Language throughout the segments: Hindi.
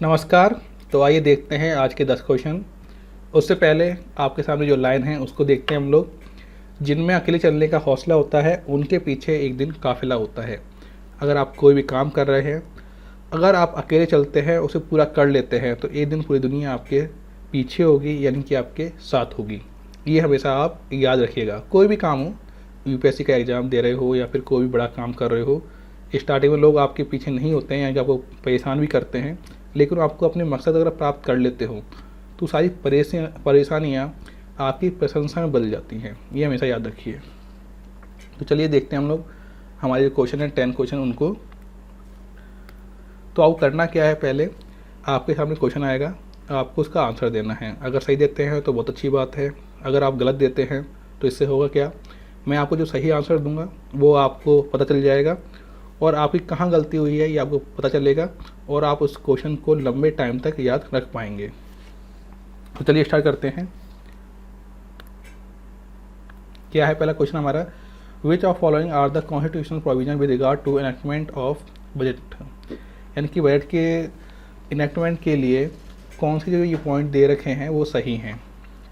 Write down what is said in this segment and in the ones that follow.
नमस्कार। तो आइए देखते हैं आज के 10 क्वेश्चन। उससे पहले आपके सामने जो लाइन है उसको देखते हैं हम लोग। जिनमें अकेले चलने का हौसला होता है उनके पीछे एक दिन काफिला होता है। अगर आप कोई भी काम कर रहे हैं, अगर आप अकेले चलते हैं, उसे पूरा कर लेते हैं, तो एक दिन पूरी दुनिया आपके पीछे होगी, यानी कि आपके साथ होगी। ये हमेशा आप याद रखिएगा। कोई भी काम हो, यूपीएससी का एग्ज़ाम दे रहे हो या फिर कोई भी बड़ा काम कर रहे हो, स्टार्टिंग में लोग आपके पीछे नहीं होते हैं या आपको परेशान भी करते हैं, लेकिन आपको अपने मकसद अगर प्राप्त कर लेते हो तो सारी परेशानियाँ आपकी प्रशंसा में बदल जाती हैं। ये हमेशा याद रखिए। तो चलिए देखते हैं हम लोग हमारे जो क्वेश्चन है 10 क्वेश्चन उनको। तो आपको करना क्या है, पहले आपके सामने क्वेश्चन आएगा, आपको उसका आंसर देना है। अगर सही देते हैं तो बहुत अच्छी बात है, अगर आप गलत देते हैं तो इससे होगा क्या, मैं आपको जो सही आंसर दूंगा वो आपको पता चल जाएगा और आपकी कहाँ गलती हुई है ये आपको पता चलेगा और आप उस क्वेश्चन को लंबे टाइम तक याद रख पाएंगे। तो चलिए स्टार्ट करते हैं। क्या है पहला क्वेश्चन हमारा, which of following are the constitutional provision with regard to enactment of budget, यानी कि बजट के इनेक्टमेंट के लिए कौन से जो ये पॉइंट दे रखे हैं वो सही हैं।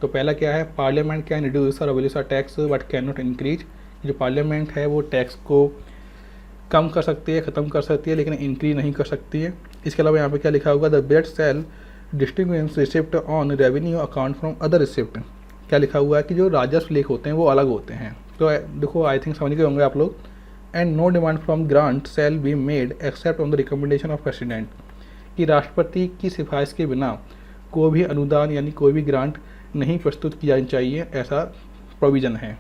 तो पहला क्या है, पार्लियामेंट कैन रिड्यूस और abolish tax but can not increase. जो पार्लियामेंट है वो टैक्स को कम कर सकती है, ख़त्म कर सकती है, लेकिन इंक्रीज नहीं कर सकती है। इसके अलावा यहाँ पे क्या लिखा होगा, the budget shall distinguish receipt on revenue account from other receipt. क्या लिखा हुआ है कि जो राजस्व लेख होते हैं वो अलग होते हैं। तो देखो आई थिंक समझ गए होंगे आप लोग। And no demand from grant shall be made except on the recommendation of president, कि राष्ट्रपति की सिफारिश के बिना कोई भी अनुदान यानी कोई भी ग्रांट नहीं प्रस्तुत की जानी चाहिए, ऐसा प्रोविज़न है।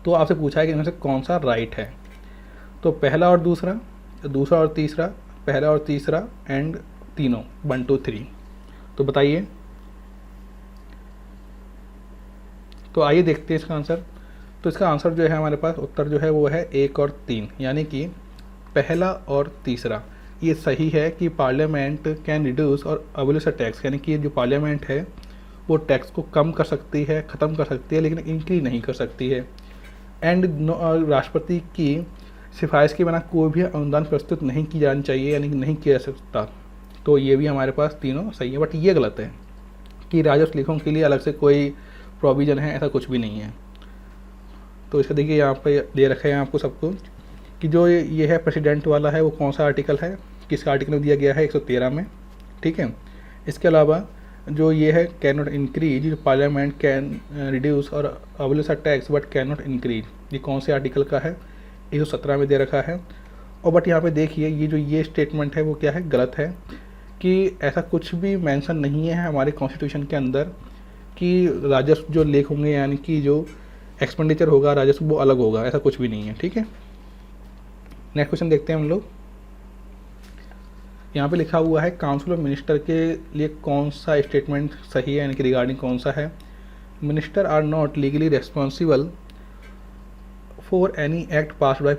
तो आपसे पूछा है कि इनमें से कौन सा राइट है। तो पहला और दूसरा, दूसरा और तीसरा, पहला और तीसरा एंड तीनों 1 2 3। तो बताइए। तो आइए देखते हैं इसका आंसर। तो इसका आंसर जो है हमारे पास उत्तर जो है वो है 1 और 3, यानी कि पहला और तीसरा ये सही है कि पार्लियामेंट कैन रिड्यूस और अबॉलिश टैक्स, यानी कि जो पार्लियामेंट है वो टैक्स को कम कर सकती है, ख़त्म कर सकती है, लेकिन इंक्रीज नहीं कर सकती है। एंड राष्ट्रपति की सिफारिश के बिना कोई भी अनुदान प्रस्तुत नहीं की जानी चाहिए, यानी कि नहीं किया जा सकता। तो ये भी हमारे पास तीनों सही है, बट ये गलत है कि राजस्व लेखों के लिए अलग से कोई प्रोविज़न है, ऐसा कुछ भी नहीं है। तो इसका देखिए यहाँ पे दे रखा है आपको सबको कि जो ये है प्रेसिडेंट वाला है वो कौन सा आर्टिकल है, किस आर्टिकल में दिया गया है, 113 में। ठीक है। इसके अलावा जो ये है can not increase, parliament can reduce और abolish tax but can not increase, ये कौन से आर्टिकल का है, 117 में दे रखा है। और बट यहाँ पे देखिए ये जो ये स्टेटमेंट है वो क्या है, गलत है, कि ऐसा कुछ भी मेंशन नहीं है हमारे कॉन्स्टिट्यूशन के अंदर कि राजस्व जो लेख होंगे यानी कि जो एक्सपेंडिचर होगा राजस्व वो अलग होगा, ऐसा कुछ भी नहीं है। ठीक है। नेक्स्ट क्वेश्चन देखते हैं हम लोग। यहाँ पे लिखा हुआ है काउंसिल ऑफ मिनिस्टर के लिए कौन सा स्टेटमेंट सही है, यानी कि रिगार्डिंग कौन सा है, minister are not legally responsible for any act pass by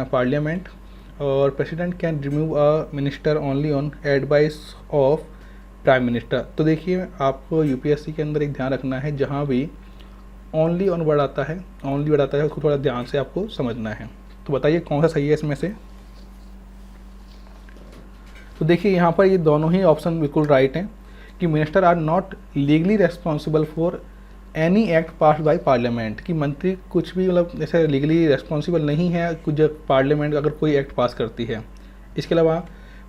parliament और president can remove a minister only on advice of prime minister. तो देखिए आपको यूपीएससी के अंदर एक ध्यान रखना है, जहाँ भी ओनली ऑन वर्ड आता है, ओनली वर्ड आता है, उसको थोड़ा ध्यान से आपको समझना है। तो बताइए कौन सा सही है इसमें से। तो देखिए यहाँ पर ये दोनों ही ऑप्शन बिल्कुल राइट हैं कि minister are not legally responsible for any act pass by parliament, कि मंत्री कुछ भी मतलब जैसे लीगली रेस्पॉन्सिबल नहीं है कुछ जब पार्लियामेंट अगर कोई एक्ट पास करती है। इसके अलावा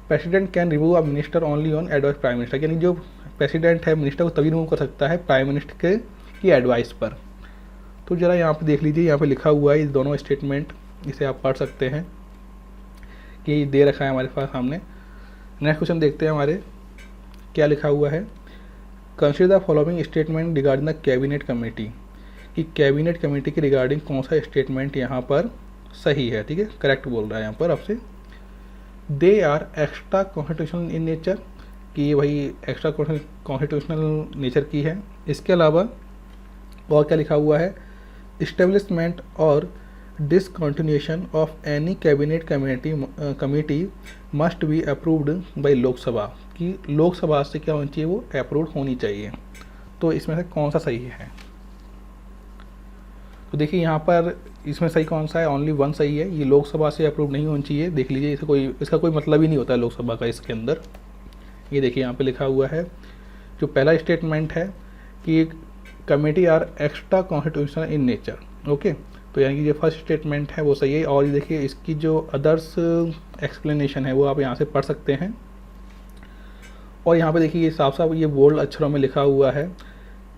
president can remove a minister only on advice prime minister, यानी जो प्रेसिडेंट है मिनिस्टर को तभी रिमूव कर सकता है प्राइम मिनिस्टर की एडवाइस पर। तो ज़रा यहाँ पे देख लीजिए, यहाँ पे लिखा हुआ है ये दोनों स्टेटमेंट, इसे आप पढ़ सकते हैं कि दे रखा है हमारे पास सामने। नेक्स्ट क्वेश्चन देखते हैं हमारे क्या लिखा हुआ है, consider the following statement regarding the cabinet committee, कि कैबिनेट कमेटी के रिगार्डिंग कौन सा स्टेटमेंट यहाँ पर सही है। ठीक है, करेक्ट बोल रहा है यहाँ पर आपसे। They are extra constitutional in nature, कि वही एक्स्ट्रा कॉन्स्टिट्यूशनल नेचर की है। इसके अलावा और क्या लिखा हुआ है, इस्टेब्लिशमेंट और discontinuation of any cabinet committee must be approved by Lok Sabha, कि लोकसभा से क्या होनी चाहिए, वो अप्रूव्ड होनी चाहिए। तो इसमें से कौन सा सही है। तो देखिए यहाँ पर इसमें सही कौन सा है, ओनली वन सही है, ये लोकसभा से अप्रूव नहीं होनी चाहिए। देख लीजिए इसका कोई मतलब ही नहीं होता है लोकसभा का इसके अंदर। ये देखिए यहाँ पे लिखा हुआ है, जो पहला स्टेटमेंट है कि committee are extra constitutional in nature. Okay, तो यानी कि जो फर्स्ट स्टेटमेंट है वो सही है। और ये देखिए इसकी जो अदर्स एक्सप्लेनेशन है वो आप यहाँ से पढ़ सकते हैं। और यहाँ पे देखिए ये साफ साफ ये बोल्ड अक्षरों में लिखा हुआ है,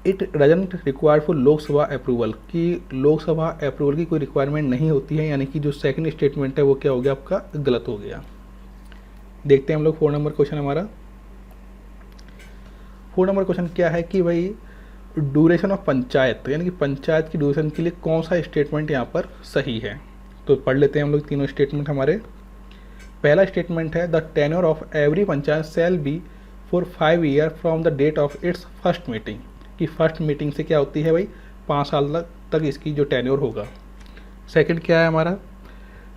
it doesn't require for Lok Sabha approval, कि लोकसभा अप्रूवल की कोई रिक्वायरमेंट नहीं होती है। यानी कि जो सेकंड स्टेटमेंट है वो क्या हो गया, आपका गलत हो गया। देखते हैं हम लोग 4 नंबर क्वेश्चन हमारा। 4 नंबर क्वेश्चन क्या है कि भाई ड्यूरेशन ऑफ पंचायत, यानी कि पंचायत की ड्यूरेशन के लिए कौन सा स्टेटमेंट यहाँ पर सही है। तो पढ़ लेते हैं हम लोग तीनों स्टेटमेंट हमारे। पहला स्टेटमेंट है, the tenure of every panchayat shall be for 5 year from the date of its first meeting, कि फर्स्ट मीटिंग से क्या होती है भाई, 5 साल तक इसकी जो टेन्योर होगा। सेकंड क्या है हमारा,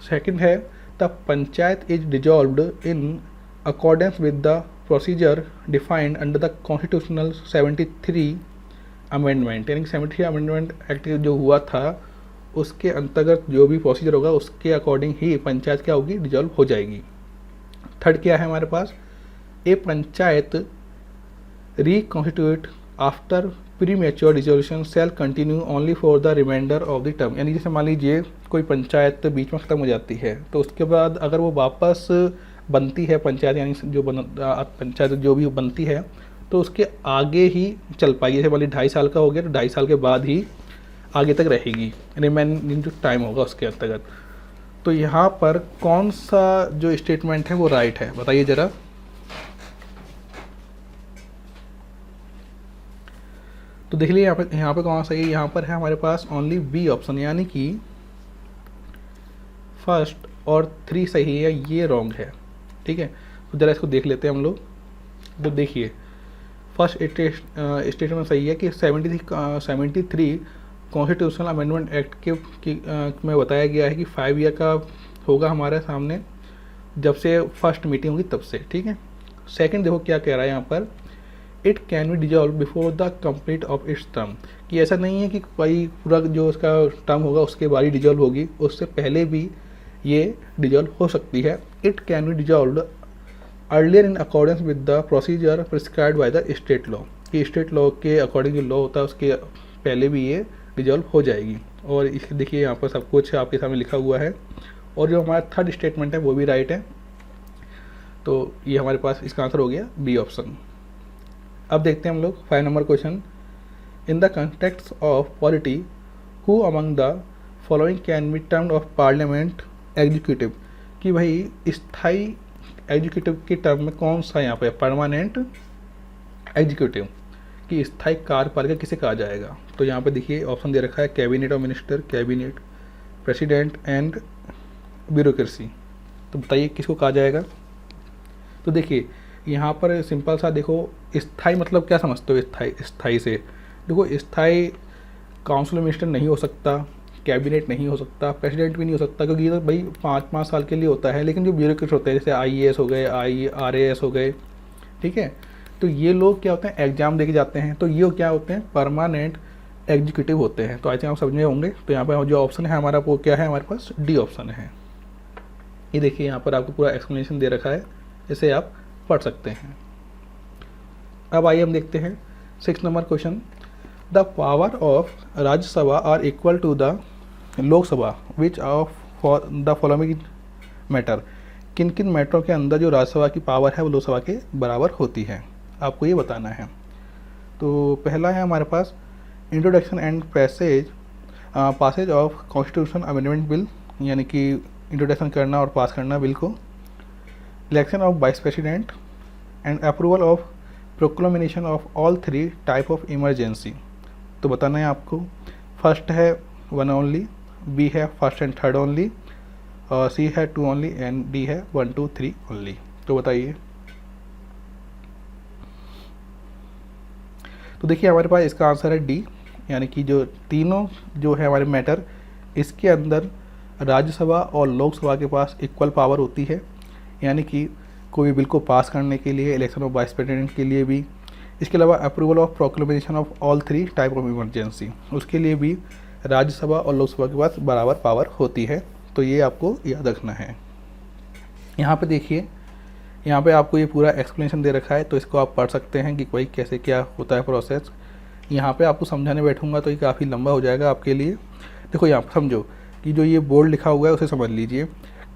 सेकंड है the panchayat is dissolved in accordance with the procedure defined under the constitutional 73 amendment, यानी कि 73 अमेंडमेंट एक्ट जो हुआ था उसके अंतर्गत जो भी प्रोसीजर होगा उसके अकॉर्डिंग ही पंचायत क्या होगी, डिजॉल्व हो जाएगी। थर्ड क्या है हमारे पास, A panchayat reconstitute after premature dissolution shall continue only for the reminder of the term, यानी जैसे मान लीजिए कोई पंचायत बीच में ख़त्म हो जाती है तो उसके बाद अगर वो वापस बनती है पंचायत, यानी जो पंचायत जो भी बनती है तो उसके आगे ही चल पाएगी। जैसे मान लीजिए 2.5 साल का हो गया तो 2.5 साल के बाद ही आगे तक रहेगी, रिमेनिंग जो टाइम होगा उसके अंतर्गत। तो यहाँ पर कौन सा जो स्टेटमेंट है वो राइट है, बताइए ज़रा। तो देख लीजिए यहाँ पे कौन सा है, यहाँ पर है हमारे पास ओनली बी ऑप्शन, यानी कि फर्स्ट और 3 सही है, ये रॉन्ग है। ठीक है, तो ज़रा इसको देख लेते हैं हम लोग। तो देखिए फर्स्ट स्टेटमेंट सही है कि 73 कॉन्स्टिट्यूशनल अमेंडमेंट एक्ट में बताया गया है कि 5 ईयर का होगा हमारे सामने जब से फर्स्ट मीटिंग होगी तब से। ठीक है, सेकंड देखो क्या कह रहा है यहाँ पर, it can be dissolve before the complete of its term, कि ऐसा नहीं है कि भाई पूरा जो उसका टर्म होगा उसके बाद ही डिजॉल्व होगी, उससे पहले भी ये डिजॉल्व हो सकती है। It can be dissolve earlier in accordance with the procedure prescribed by the state law, कि स्टेट लॉ के अकॉर्डिंग जो लॉ होता है उसके पहले भी ये डिजॉल्व हो जाएगी। और इस देखिए यहाँ पर सब कुछ आपके सामने लिखा हुआ है। और जो हमारा थर्ड स्टेटमेंट है वो भी राइट है, तो ये हमारे पास इसका आंसर हो गया बी ऑप्शन। अब देखते हैं हम लोग 5 number question. In the context of polity who among the following can be termed of parliament executive, कि भाई स्थायी एग्जीक्यूटिव के टर्म में कौन सा यहाँ पे परमानेंट एग्जीक्यूटिव, कि स्थायी कार्यपालिका किसे कहा जाएगा। तो यहाँ पे देखिए ऑप्शन दे रखा है, cabinet of minister, cabinet, president and bureaucracy. तो बताइए किसको कहा जाएगा। तो देखिए यहाँ पर सिंपल सा देखो, स्थायी मतलब क्या समझते हो, स्थायी से देखो, स्थायी काउंसिल मिनिस्टर नहीं हो सकता, कैबिनेट नहीं हो सकता, प्रेसिडेंट भी नहीं हो सकता, क्योंकि ये तो भाई 5-5 साल के लिए होता है। लेकिन जो ब्यूरोक्रेट होते हैं जैसे IAS हो गए, RAS हो गए, ठीक है, तो ये लोग क्या होते हैं, एग्जाम देके जाते हैं, तो ये क्या होते हैं, परमानेंट एग्जीक्यूटिव होते हैं। तो आई थिंक आप समझ में होंगे। तो यहाँ पर जो ऑप्शन है हमारा वो क्या है, हमारे पास डी ऑप्शन है। ये देखिए यहाँ पर आपको पूरा एक्सप्लेनेशन दे रखा है, इसे आप पढ़ सकते हैं। अब आइए हम देखते हैं 6 number question. The power of Rajya Sabha are equal to the Lok Sabha which of for the following matter, किन किन मैटरों के अंदर जो राज्यसभा की पावर है वो लोकसभा के बराबर होती है, आपको ये बताना है। तो पहला है हमारे पास introduction and passage of constitution amendment bill, यानी कि इंट्रोडक्शन करना और पास करना बिल को। Election of vice president and approval of proclamation of all 3 type of emergency. तो बताना है आपको, फर्स्ट है 1 ओनली, बी है फर्स्ट एंड थर्ड ओनली, और सी है 2 ओनली एंड डी है 1, 2, 3 ओनली। तो बताइए। तो देखिए हमारे पास इसका आंसर है डी, यानी कि जो तीनों जो है हमारे मैटर, इसके अंदर राज्यसभा और लोकसभा के पास इक्वल पावर होती है, यानी कि कोई बिल को पास करने के लिए, इलेक्शन ऑफ वाइस प्रेसिडेंट के लिए भी, इसके अलावा approval of proclamation of all 3 type of emergency, उसके लिए भी राज्यसभा और लोकसभा के पास बराबर पावर होती है। तो ये आपको याद रखना है। यहाँ पे देखिए यहाँ पे आपको ये पूरा एक्सप्लेनेशन दे रखा है, तो इसको आप पढ़ सकते हैं कि भाई कैसे क्या होता है प्रोसेस। यहाँ पे आपको समझाने बैठूंगा तो ये काफ़ी लंबा हो जाएगा आपके लिए। देखो यहाँ पर समझो कि जो ये बोर्ड लिखा हुआ है उसे समझ लीजिए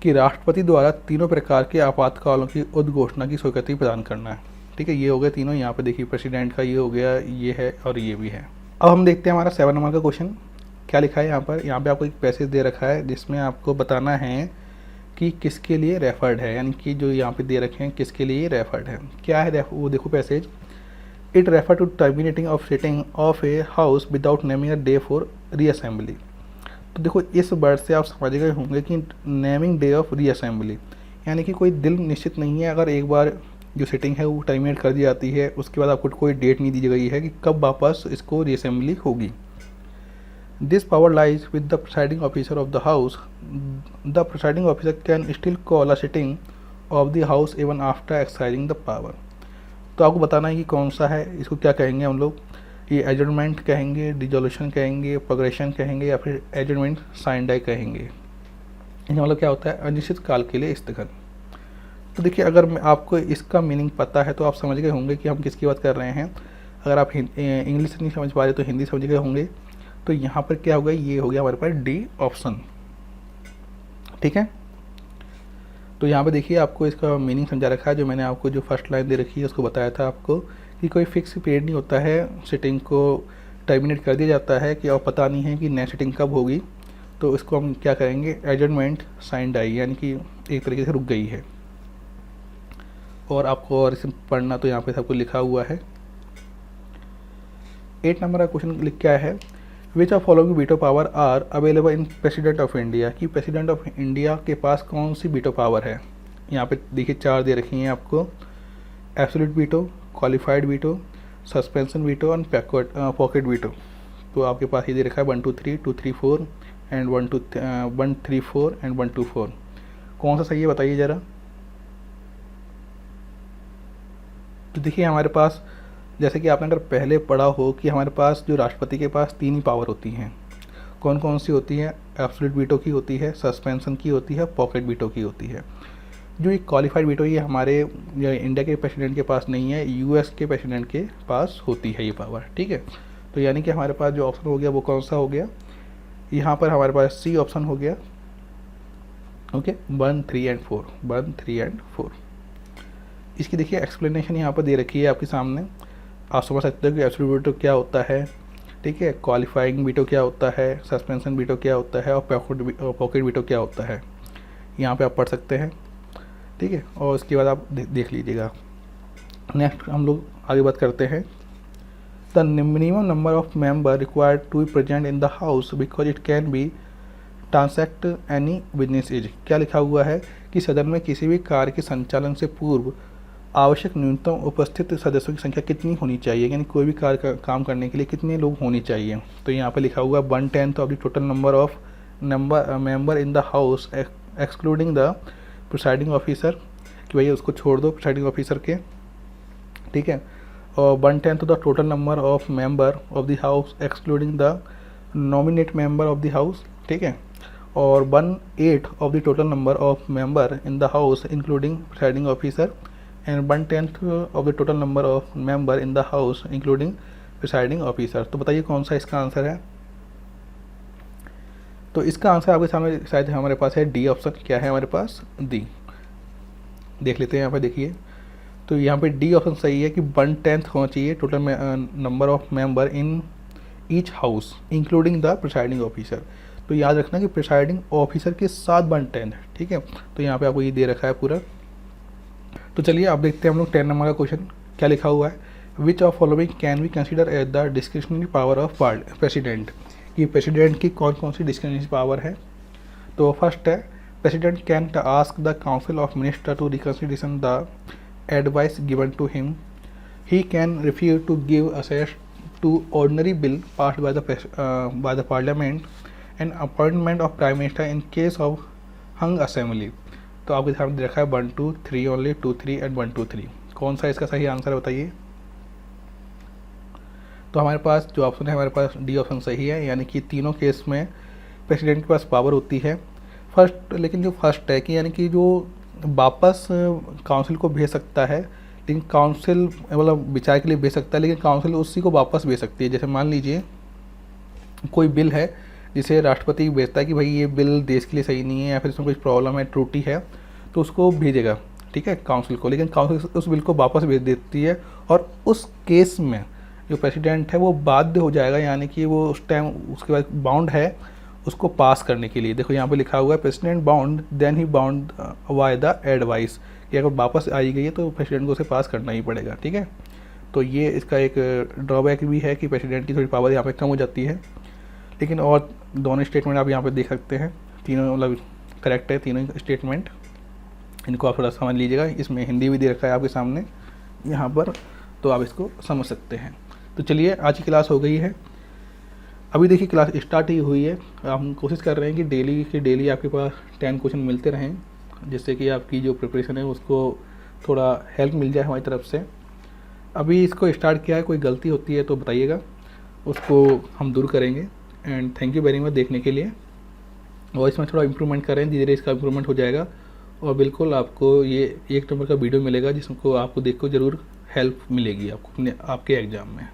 कि राष्ट्रपति द्वारा तीनों प्रकार के आपातकालों की उद्घोषणा की स्वीकृति प्रदान करना है। ठीक है, ये हो गए तीनों। यहाँ पे देखिए प्रेसिडेंट का ये हो गया, ये है और ये भी है। अब हम देखते हैं हमारा 7 नंबर का क्वेश्चन क्या लिखा है यहाँ पर। यहाँ पे आपको एक पैसेज दे रखा है जिसमें आपको बताना है कि किसके लिए रेफर्ड है, यानी कि जो यहाँ पे दे रखे हैं किसके लिए रेफर्ड है। क्या है वो देखो passage, it refer to terminating of sitting of a house without naming a day for reassembly. तो देखो इस वर्ड से आप समझ गए होंगे कि नेमिंग डे ऑफ रीअसेंबली, यानी कि कोई दिन निश्चित नहीं है। अगर एक बार जो सिटिंग है वो टर्मिनेट कर दी जाती है, उसके बाद आपको कोई डेट नहीं दी गई है कि कब वापस इसको रीअसेंबली होगी। This power lies with the presiding officer of the house. The presiding officer can still call a sitting of the house even after exercising the power. तो आपको बताना है कि कौन सा है, इसको क्या कहेंगे हम लोग। ये एडजर्नमेंट कहेंगे, डिजोल्यूशन कहेंगे, प्रोग्रेशन कहेंगे, या फिर एडजर्नमेंट साइन डाई कहेंगे। इसका मतलब क्या होता है, अनिश्चित काल के लिए स्थगन। तो देखिए अगर आपको इसका मीनिंग पता है तो आप समझ गए होंगे कि हम किसकी बात कर रहे हैं। अगर आप इंग्लिश नहीं समझ पा रहे तो हिंदी समझ गए होंगे। तो यहाँ पर क्या होगा, ये हो गया हमारे पास डी ऑप्शन। ठीक है, तो यहाँ पे देखिए आपको इसका मीनिंग समझा रखा है। जो मैंने आपको जो फर्स्ट लाइन दे रखी है उसको बताया था आपको कि कोई फिक्स पीरियड नहीं होता है, सिटिंग को टर्मिनेट कर दिया जाता है कि और पता नहीं है कि नेक्स्ट सिटिंग कब होगी। तो इसको हम क्या करेंगे, एडजर्नमेंट साइन डाई, यानी कि एक तरीके से रुक गई है। और आपको और इसे पढ़ना तो यहाँ पे सबको लिखा हुआ है। 8 नंबर का क्वेश्चन लिख क्या है, which of following veto power are available in president of India, कि प्रेसिडेंट ऑफ इंडिया के पास कौन सी वीटो पावर है। यहाँ पे देखिए 4 दे रखी हैं आपको, absolute veto, qualified veto, suspension veto और पॉकेट वीटो। तो आपके पास ये दे रखा है 1 2 3 2 3 4 एंड 1 3 4 एंड 1 2 4। कौन सा सही है बताइए ज़रा। तो देखिए हमारे पास, जैसे कि आपने अगर पहले पढ़ा हो कि हमारे पास जो राष्ट्रपति के पास 3 ही पावर होती हैं। कौन कौन सी होती हैं, एब्सोल्यूट वीटो की होती है, सस्पेंशन की होती है, पॉकेट वीटो की होती है। जो ये क्वालिफाइड वीटो ये हमारे इंडिया के प्रेसिडेंट के पास नहीं है, यूएस के प्रेसिडेंट के पास होती है ये पावर। ठीक है, तो यानी कि हमारे पास जो ऑप्शन हो गया वो कौन सा हो गया, यहाँ पर हमारे पास सी ऑप्शन हो गया। Okay, 1 3 and 4, 1 3 and 4। इसकी देखिए एक्सप्लेनेशन यहाँ पर दे रखी है आपके सामने। आप समझ सकते हो कि एब्सोल्यूट वीटो क्या होता है, ठीक है, क्वालिफाइंग वीटो क्या होता है, सस्पेंशन वीटो क्या होता है और पॉकेट वीटो क्या होता है। यहाँ पे आप पढ़ सकते हैं। ठीक है, और उसके बाद आप देख लीजिएगा। नेक्स्ट हम लोग आगे बात करते हैं। The minimum number of member required to be present in the house because it can be transact any business is. क्या लिखा हुआ है कि सदन में किसी भी कार्य के संचालन से पूर्व आवश्यक न्यूनतम उपस्थित सदस्यों की संख्या कितनी होनी चाहिए, यानी कोई भी कार्य का काम करने के लिए कितने लोग होने चाहिए। तो यहाँ पे लिखा हुआ है 1/10 of the total number of member in the house excluding the presiding officer, कि भैया उसको छोड़ दो प्रिसाइडिंग ऑफिसर के। ठीक है, और 1/10 of the total number of member of the house excluding the nominate member of the house. ठीक है, और 1/8 of the total number of member in the house including presiding officer and 1/10 of the total number of member in the house including presiding officer. तो बताइए कौन सा इसका आंसर है। तो इसका आंसर आपके सामने शायद हमारे पास है डी ऑप्शन। क्या है हमारे पास, डी। देख लेते हैं यहाँ पे देखिए। तो यहाँ पे डी ऑप्शन सही है कि 1/10 होना चाहिए total number of member in each house including the presiding officer. तो याद रखना कि प्रिसाइडिंग ऑफिसर के साथ 1/10 है। ठीक है, तो यहाँ पे आपको ये दे रखा है पूरा। तो चलिए आप देखते हैं हम लोग 10 नंबर का क्वेश्चन क्या लिखा हुआ है। Which of following can we consider as the discretionary power of president, कि प्रेसिडेंट की कौन कौन सी डिस्क्रिशनरी पावर है। तो फर्स्ट है, president can ask the council of minister to reconsideration the advice given to him. He can refuse to give assess to ordinary bill passed by the parliament and appointment of prime minister in case of hung assembly. तो आपके सामने रखा है 1 2 3 ओनली, 2 3 एंड 1 2 3। कौन सा इसका सही आंसर है बताइए। तो हमारे पास जो ऑप्शन है हमारे पास डी ऑप्शन सही है, यानी कि तीनों केस में प्रेसिडेंट के पास पावर होती है। फर्स्ट, लेकिन जो फर्स्ट है कि यानी कि जो वापस काउंसिल को भेज सकता है, लेकिन काउंसिल मतलब विचार के लिए भेज सकता है, लेकिन काउंसिल उसी को वापस भेज सकती है। जैसे मान लीजिए कोई बिल है जिसे राष्ट्रपति भेजता है कि भाई ये बिल देश के लिए सही नहीं है या फिर इसमें कुछ प्रॉब्लम है, त्रुटि है, तो उसको भेजेगा, ठीक है, काउंसिल को, लेकिन काउंसिल उस बिल को वापस भेज देती है। और उस केस में जो प्रेसिडेंट है वो बाध्य हो जाएगा, यानी कि वो उस टाइम उसके बाद बाउंड है उसको पास करने के लिए। देखो यहाँ पे लिखा हुआ है president bound then he bound by the advice, कि अगर वापस आई गई है तो प्रेसिडेंट को उसे पास करना ही पड़ेगा, ठीक है। तो ये इसका एक ड्रॉबैक भी है कि प्रेसिडेंट की थोड़ी पावर यहाँ पे कम हो जाती है। लेकिन और दोनों स्टेटमेंट आप यहाँ पे देख सकते हैं, तीनों मतलब करेक्ट है तीनों स्टेटमेंट, इनको आप थोड़ा समझ लीजिएगा। इसमें हिंदी भी दे रखा है आपके सामने यहाँ पर, तो आप इसको समझ सकते हैं। तो चलिए आज की क्लास हो गई है। अभी देखिए क्लास स्टार्ट ही हुई है, हम कोशिश कर रहे हैं कि डेली आपके पास 10 क्वेश्चन मिलते रहें, जिससे कि आपकी जो प्रिपरेशन है उसको थोड़ा हेल्प मिल जाए हमारी तरफ से। अभी इसको स्टार्ट किया है, कोई गलती होती है तो बताइएगा, उसको हम दूर करेंगे। And thank you very much देखने के लिए। और इसमें थोड़ा इम्प्रूवमेंट करें, धीरे धीरे इसका इम्प्रूवमेंट हो जाएगा और बिल्कुल आपको ये 1 नंबर का वीडियो मिलेगा जिसको आपको देख कर ज़रूर हेल्प मिलेगी आपको अपने आपके एग्ज़ाम में।